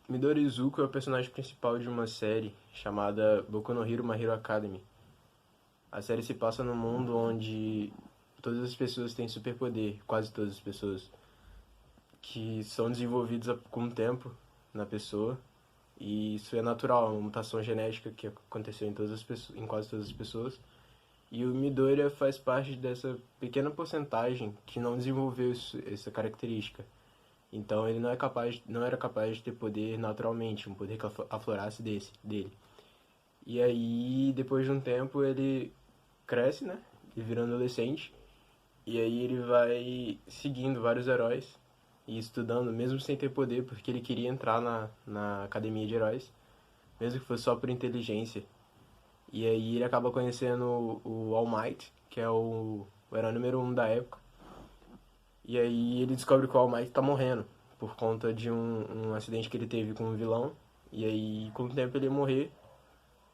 Midori Izuku é o personagem principal de uma série chamada Boku no Hero My Hero Academy. A série se passa num mundo onde todas as pessoas têm superpoder, quase todas as pessoas, que são desenvolvidos com o tempo na pessoa. E isso é natural, é uma mutação genética que aconteceu em todas as pessoas, em quase todas as pessoas. E o Midoriya faz parte dessa pequena porcentagem que não desenvolveu essa característica. Então ele não era capaz de ter poder naturalmente, um poder que aflorasse dele. E aí, depois de um tempo, ele cresce, né? E vira um adolescente. E aí ele vai seguindo vários heróis e estudando, mesmo sem ter poder, porque ele queria entrar na academia de heróis, mesmo que fosse só por inteligência. E aí ele acaba conhecendo o All Might, que é o herói número um da época. E aí ele descobre que o All Might tá morrendo por conta de um acidente que ele teve com um vilão. E aí, com o tempo, ele ia morrer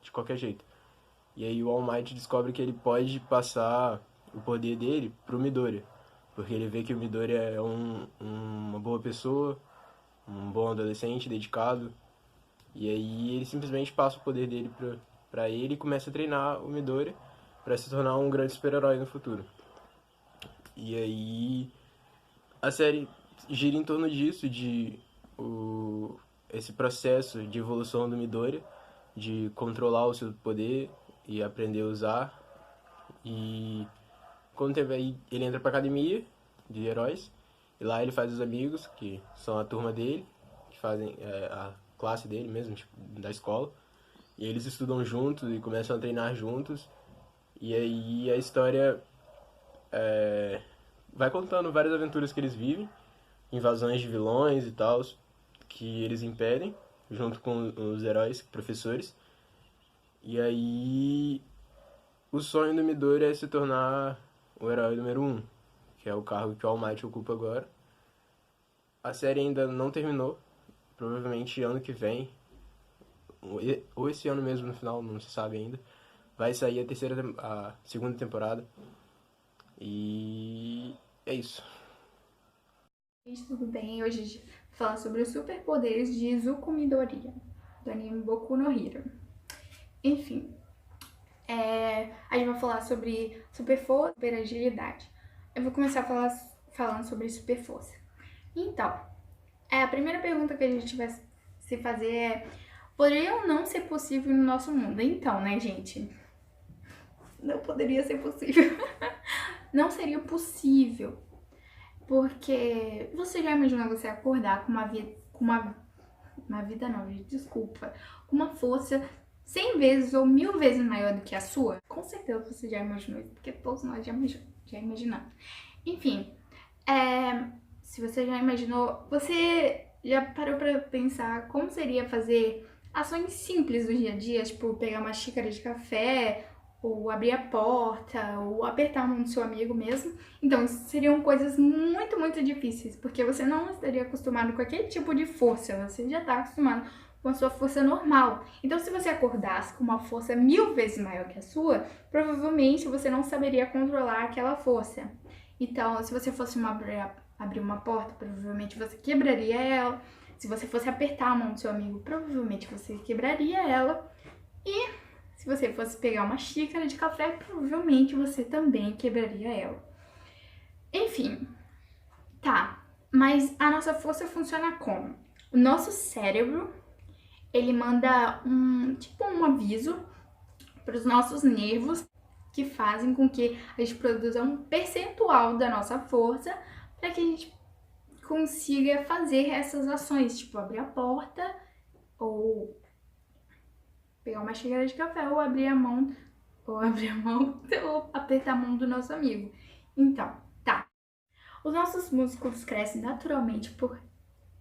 de qualquer jeito. E aí o All Might descobre que ele pode passar o poder dele pro Midoriya. Porque ele vê que o Midoriya é uma boa pessoa, um bom adolescente, dedicado. E aí ele simplesmente passa o poder dele pra ele e começa a treinar o Midoriya pra se tornar um grande super-herói no futuro. E aí a série gira em torno disso, esse processo de evolução do Midoriya, de controlar o seu poder e aprender a usar. E quando teve aí, ele entra pra academia de heróis, e lá ele faz os amigos, que são a turma dele, que fazem a classe dele mesmo, tipo, da escola. E eles estudam juntos e começam a treinar juntos. E aí a história vai contando várias aventuras que eles vivem, invasões de vilões e tal, que eles impedem, junto com os heróis, professores. E aí o sonho do Midori é se tornar o herói número um, que é o cargo que o All Might ocupa agora. A série ainda não terminou, provavelmente ano que vem, ou esse ano mesmo no final, não se sabe ainda, vai sair a segunda temporada. E é isso. Gente, tudo bem? Hoje a gente vai falar sobre os superpoderes de Izuku Midoriya, do anime Boku no Hero. Enfim, a gente vai falar sobre super força e super agilidade. Eu vou começar falando sobre super força. Então, a primeira pergunta que a gente vai se fazer é: poderia ou não ser possível no nosso mundo? Então, né, gente? Não poderia ser possível. Não seria possível. Porque você já imaginou você acordar com uma vida não, gente, desculpa, com uma força 100 vezes ou 1000 vezes maior do que a sua? Com certeza você já imaginou isso, porque todos nós já imaginamos. Enfim, se você já imaginou, você já parou pra pensar como seria fazer ações simples do dia a dia, tipo pegar uma xícara de café, ou abrir a porta, ou apertar a mão do seu amigo mesmo. Então, seriam coisas muito, muito difíceis, porque você não estaria acostumado com aquele tipo de força, você já está acostumado com a sua força normal. Então, se você acordasse com uma força 1000 vezes maior que a sua, provavelmente você não saberia controlar aquela força. Então, se você fosse abrir uma porta, provavelmente você quebraria ela. Se você fosse apertar a mão do seu amigo, provavelmente você quebraria ela. E se você fosse pegar uma xícara de café, provavelmente você também quebraria ela. Enfim, tá. Mas a nossa força funciona como? O nosso cérebro, ele manda um aviso para os nossos nervos que fazem com que a gente produza um percentual da nossa força para que a gente consiga fazer essas ações, tipo abrir a porta ou pegar uma xícara de café ou abrir a mão ou apertar a mão do nosso amigo. Então, tá. Os nossos músculos crescem naturalmente por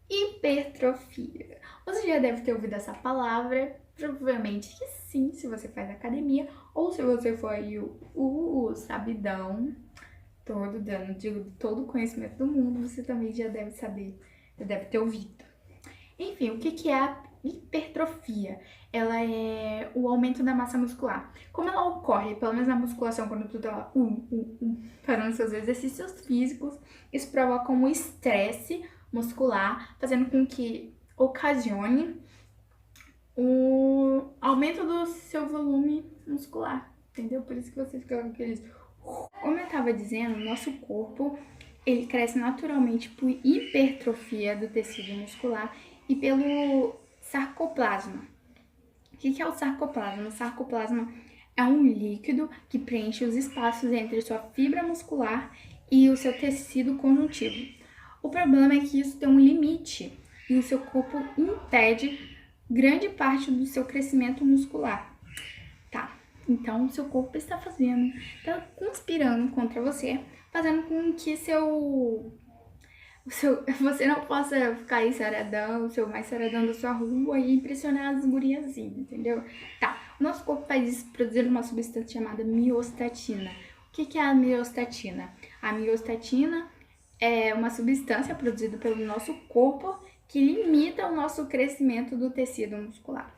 hipertrofia. Você já deve ter ouvido essa palavra, provavelmente que sim, se você faz academia, ou se você for aí o sabidão, digo, todo o conhecimento do mundo, você também já deve saber, já deve ter ouvido. Enfim, o que é a hipertrofia? Ela é o aumento da massa muscular. Como ela ocorre, pelo menos na musculação, quando tu tá lá, fazendo seus exercícios físicos, isso provoca um estresse muscular, fazendo com que ocasione o aumento do seu volume muscular, entendeu? Por isso que você fica com aqueles... Como eu tava dizendo, o nosso corpo, ele cresce naturalmente por hipertrofia do tecido muscular e pelo sarcoplasma. O que é o sarcoplasma? O sarcoplasma é um líquido que preenche os espaços entre sua fibra muscular e o seu tecido conjuntivo. O problema é que isso tem um limite e o seu corpo impede grande parte do seu crescimento muscular. Tá, então o seu corpo está conspirando contra você, fazendo com que você não possa ficar aí saradão, o seu mais saradão da sua rua e impressionar as guriazinhas, entendeu? Tá, o nosso corpo faz isso produzindo uma substância chamada miostatina. O que é a miostatina? A miostatina é uma substância produzida pelo nosso corpo que limita o nosso crescimento do tecido muscular.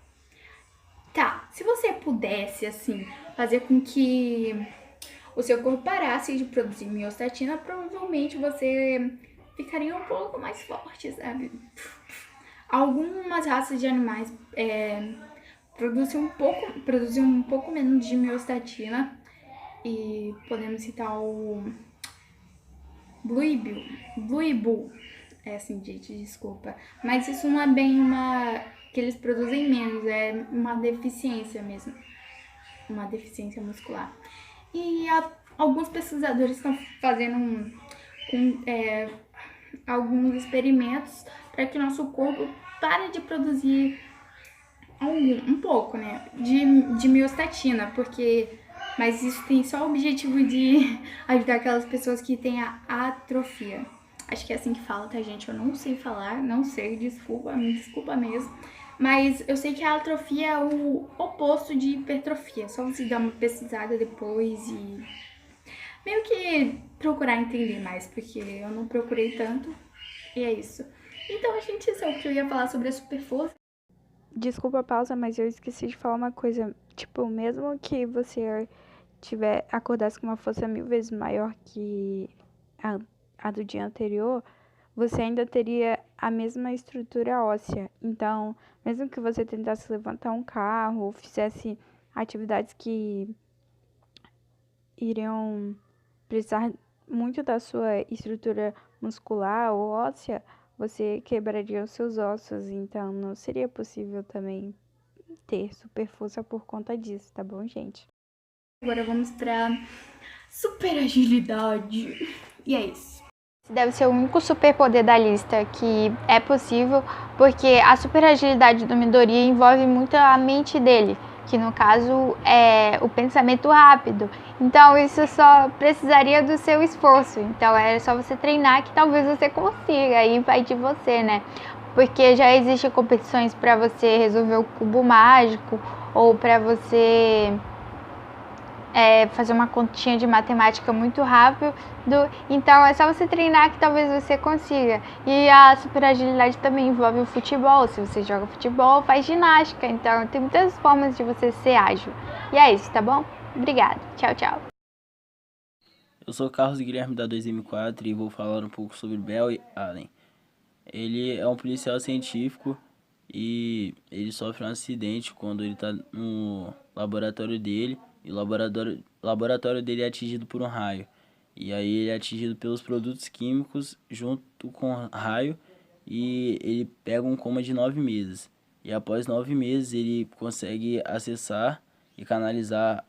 Tá, se você pudesse, assim, fazer com que o seu corpo parasse de produzir miostatina, provavelmente você ficaria um pouco mais forte, sabe? Algumas raças de animais produzem um pouco menos de miostatina e podemos citar o Blue Bull. É assim, gente, desculpa. Mas isso não é bem que eles produzem menos, é uma deficiência mesmo. Uma deficiência muscular. E alguns pesquisadores estão fazendo alguns experimentos para que o nosso corpo pare de produzir um pouco, né, de miostatina, mas isso tem só o objetivo de ajudar aquelas pessoas que têm a atrofia. Acho que é assim que fala, tá, gente? Eu não sei falar, não sei, me desculpa mesmo. Mas eu sei que a atrofia é o oposto de hipertrofia. Só você dar uma pesquisada depois e meio que procurar entender mais, porque eu não procurei tanto. E é isso. Então, a gente, isso é o que eu ia falar sobre a super força. Desculpa a pausa, mas eu esqueci de falar uma coisa. Tipo, mesmo que você acordasse com uma força 1000 vezes maior que a do dia anterior, você ainda teria a mesma estrutura óssea. Então, mesmo que você tentasse levantar um carro ou fizesse atividades que iriam precisar muito da sua estrutura muscular ou óssea, você quebraria os seus ossos. Então, não seria possível também ter super força por conta disso, tá bom, gente? Agora vamos pra super agilidade. E é isso. Deve ser o único superpoder da lista que é possível, porque a super agilidade do Midoriya envolve muito a mente dele, que no caso é o pensamento rápido. Então isso só precisaria do seu esforço. Então é só você treinar que talvez você consiga, aí vai de você, né? Porque já existem competições para você resolver o cubo mágico ou para você fazer uma continha de matemática muito rápido. Então é só você treinar que talvez você consiga. E a super agilidade também envolve o futebol. Se você joga futebol, faz ginástica. Então tem muitas formas de você ser ágil. E é isso, tá bom? Obrigada. Tchau, tchau. Eu sou Carlos Guilherme da 2M4 e vou falar um pouco sobre Barry Allen. Ele é um policial científico e ele sofre um acidente quando ele está no laboratório dele. E o laboratório dele é atingido por um raio. E aí ele é atingido pelos produtos químicos junto com o raio. E ele pega um coma de 9 meses. E após 9 meses ele consegue acessar e canalizar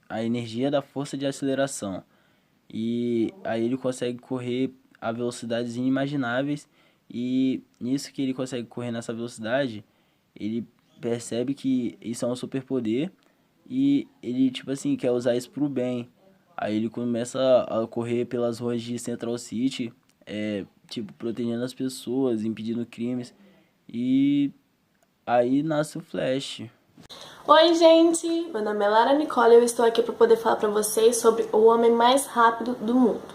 a energia da força de aceleração. E aí ele consegue correr a velocidades inimagináveis. E nisso que ele consegue correr nessa velocidade, ele percebe que isso é um superpoder. E ele, tipo assim, quer usar isso pro bem. Aí ele começa a correr pelas ruas de Central City, tipo, protegendo as pessoas, impedindo crimes. E aí nasce o Flash. Oi, gente! Meu nome é Lara Nicole e eu estou aqui para poder falar para vocês sobre o homem mais rápido do mundo.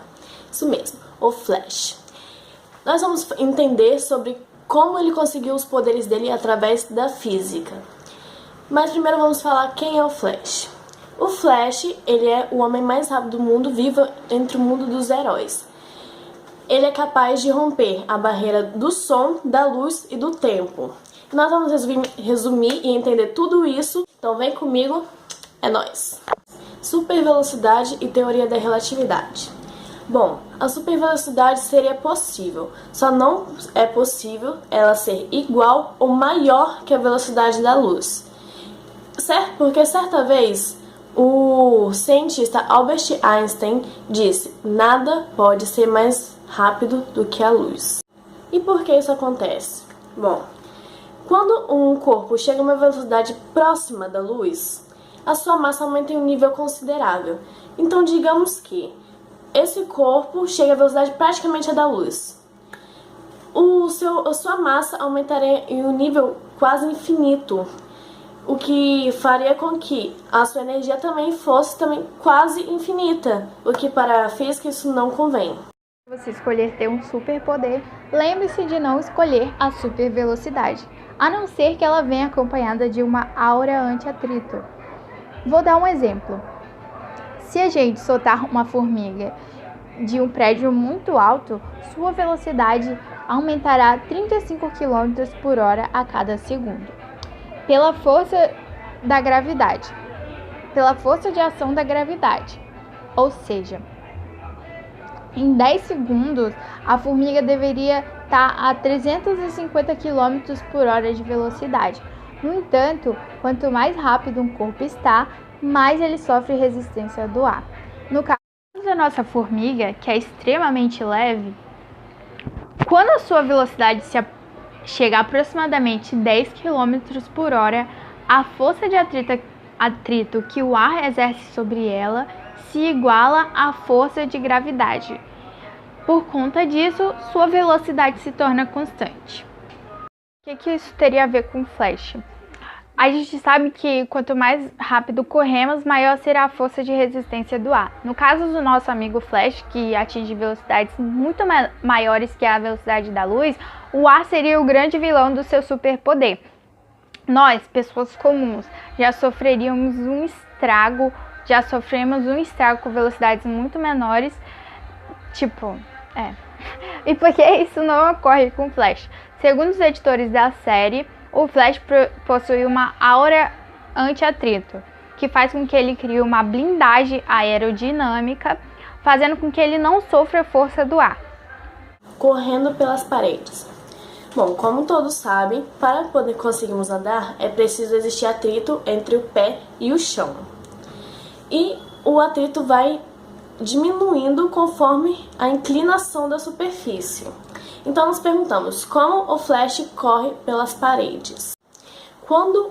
Isso mesmo, o Flash. Nós vamos entender sobre como ele conseguiu os poderes dele através da física. Mas primeiro vamos falar quem é o Flash. O Flash, ele é o homem mais rápido do mundo, vivo entre o mundo dos heróis. ele é capaz de romper a barreira do som, da luz e do tempo. Nós vamos resumir e entender tudo isso, então vem comigo, é nóis! Supervelocidade e teoria da relatividade. Bom, a supervelocidade seria possível, só não é possível ela ser igual ou maior que a velocidade da luz. Certo? Porque certa vez o cientista Albert Einstein disse: nada pode ser mais rápido do que a luz. E por que isso acontece? Bom, quando um corpo chega a uma velocidade próxima da luz, a sua massa aumenta em um nível considerável. Então, digamos que esse corpo chega à velocidade praticamente a da luz. A sua massa aumentaria em um nível quase infinito, o que faria com que a sua energia também fosse quase infinita, o que para a física isso não convém. Se você escolher ter um superpoder, lembre-se de não escolher a supervelocidade, a não ser que ela venha acompanhada de uma aura anti-atrito. Vou dar um exemplo. Se a gente soltar uma formiga de um prédio muito alto, sua velocidade aumentará 35 km por hora a cada segundo. Pela força da gravidade, pela força de ação da gravidade. Ou seja, em 10 segundos, a formiga deveria estar a 350 km por hora de velocidade. No entanto, quanto mais rápido um corpo está, mais ele sofre resistência do ar. No caso da nossa formiga, que é extremamente leve, quando a sua velocidade chega a aproximadamente 10 km por hora, a força de atrito que o ar exerce sobre ela se iguala à força de gravidade. Por conta disso, sua velocidade se torna constante. O que isso teria a ver com Flash? A gente sabe que quanto mais rápido corremos, maior será a força de resistência do ar. No caso do nosso amigo Flash, que atinge velocidades muito maiores que a velocidade da luz, o ar seria o grande vilão do seu superpoder. Nós, pessoas comuns, já sofremos um estrago com velocidades muito menores, E por que isso não ocorre com o Flash? Segundo os editores da série, o Flash possui uma aura anti-atrito, que faz com que ele crie uma blindagem aerodinâmica, fazendo com que ele não sofra a força do ar. Correndo pelas paredes. Bom, como todos sabem, para poder conseguirmos andar, é preciso existir atrito entre o pé e o chão. E o atrito vai diminuindo conforme a inclinação da superfície. Então nos perguntamos, como o Flash corre pelas paredes? Quando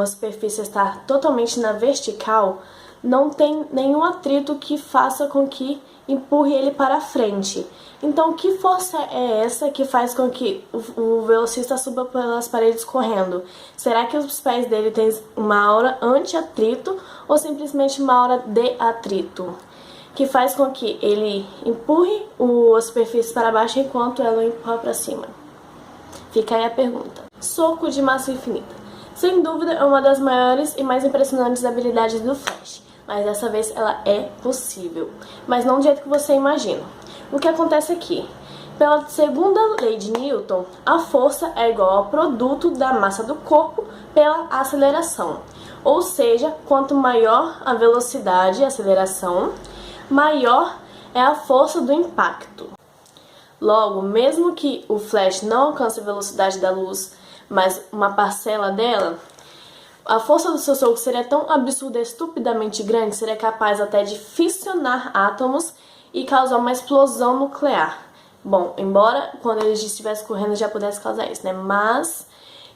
a superfície está totalmente na vertical, não tem nenhum atrito que faça com que empurre ele para frente. Então, que força é essa que faz com que o velocista suba pelas paredes correndo? Será que os pés dele têm uma aura anti-atrito ou simplesmente uma aura de atrito? Que faz com que ele empurre a superfície para baixo enquanto ela empurra para cima? Fica aí a pergunta. Soco de massa infinita. Sem dúvida, é uma das maiores e mais impressionantes habilidades do Flash, mas dessa vez ela é possível, mas não do jeito que você imagina. O que acontece aqui? Pela segunda lei de Newton, a força é igual ao produto da massa do corpo pela aceleração. Ou seja, quanto maior a velocidade e a aceleração, maior é a força do impacto. Logo, mesmo que o Flash não alcance a velocidade da luz, mas uma parcela dela, a força do seu soco seria tão absurda e estupidamente grande que seria capaz até de fissionar átomos e causar uma explosão nuclear. Bom, embora quando ele estivesse correndo já pudesse causar isso, né?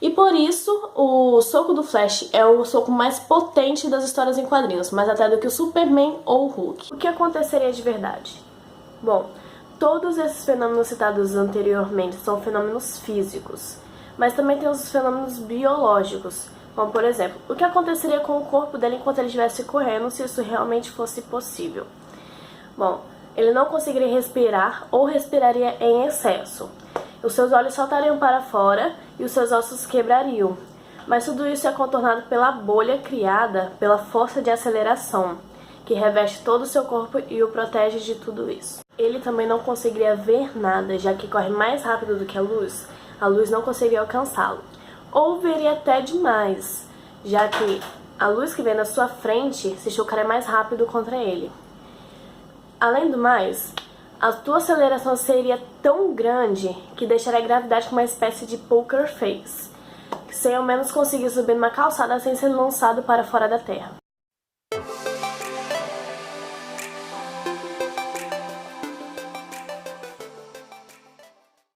E por isso, o soco do Flash é o soco mais potente das histórias em quadrinhos, mais até do que o Superman ou o Hulk. O que aconteceria de verdade? Bom, todos esses fenômenos citados anteriormente são fenômenos físicos, mas também tem os fenômenos biológicos, como por exemplo, o que aconteceria com o corpo dele enquanto ele estivesse correndo se isso realmente fosse possível? Bom, ele não conseguiria respirar ou respiraria em excesso. Os seus olhos saltariam para fora e os seus ossos quebrariam. Mas tudo isso é contornado pela bolha criada pela força de aceleração, que reveste todo o seu corpo e o protege de tudo isso. Ele também não conseguiria ver nada, já que corre mais rápido do que a luz não conseguiria alcançá-lo. Ou veria até demais, já que a luz que vem na sua frente se chocaria mais rápido contra ele. Além do mais, a tua aceleração seria tão grande que deixaria a gravidade com uma espécie de poker face, sem ao menos conseguir subir numa calçada sem ser lançado para fora da Terra.